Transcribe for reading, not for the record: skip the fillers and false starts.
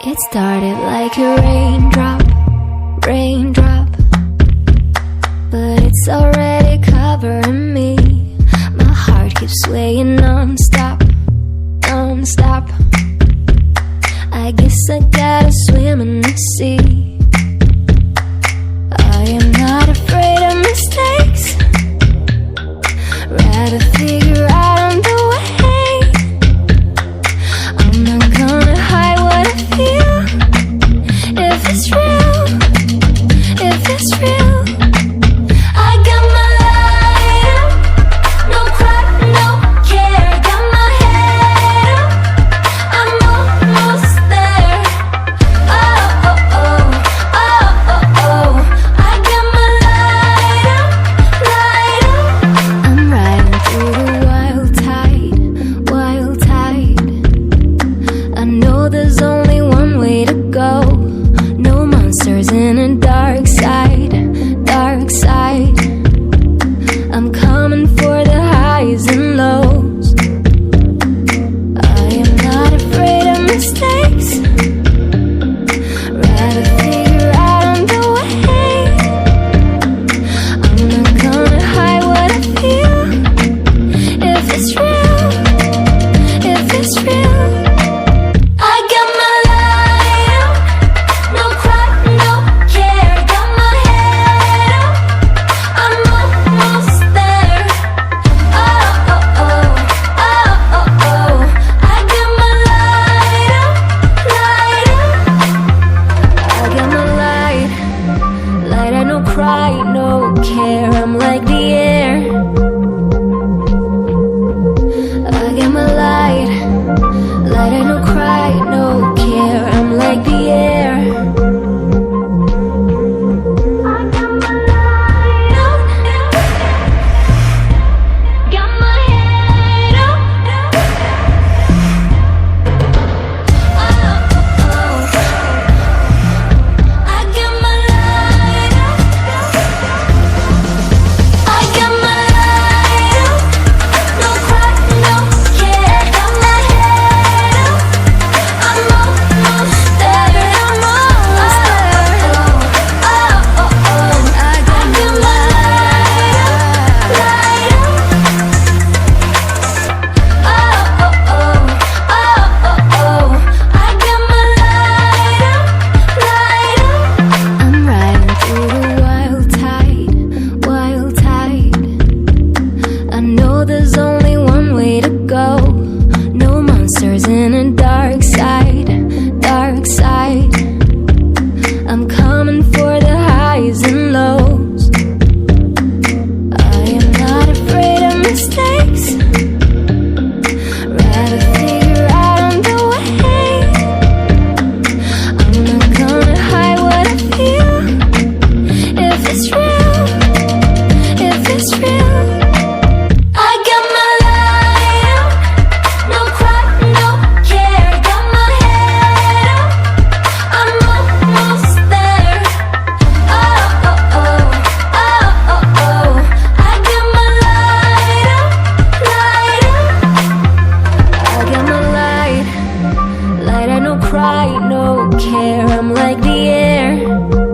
It started like a raindrop, raindrop, but it's already covering me. My heart keeps swaying non-stop, non-stop. I guess I gotta swim in the sea. I am not afraid of mistakes, rather figure out on the way. I'm not gonna hide what I feel. If it's real, if it's real, I got my light up, no crap, no care. Got my head up, I'm almost there. Oh, oh, oh, oh, oh, oh. I got my light up, light up. I'm riding through the wild tide, wild tide. I know there's only one way to go. No monsters in a dark side, dark side. I'm coming for the highs and lows. I am not afraid of mistakes, rather figure out on the way. I'm not gonna hide what I feel. If it's real, if it's real, I got my light up, no crap, no care. Got my head up, I'm almost there. Oh, oh, oh, oh, oh, oh. I got my light up, light up. I got my light, light. I no cry, no care. I'm like the air. I got my light, light. I no cry, no care. I'm like the air. I got my light up, got my head up. Oh, oh, oh. I got my light up. I got my light up, no crap, no care. Got my head up, I'm almost there. I'm almost there. Oh, oh, oh, oh. I got my light up, light up. Oh, oh, oh, oh, oh, oh. I got my light up, light up. I'm riding through the wild tide, wild tide. I know there's only one way to go. No monsters in a dark side, dark side. I'm coming for the highs and lows. I am not afraid of mistakes, rather figure out on the way. I'm not gonna hide what I feel. If it's real, if it's real, I got my light up, no crap, no care. Got my head up, I'm almost there. Oh, oh, oh, oh, oh, oh. I got my light up, light up. I got my light, light. I no cry, no care. I'm like the air.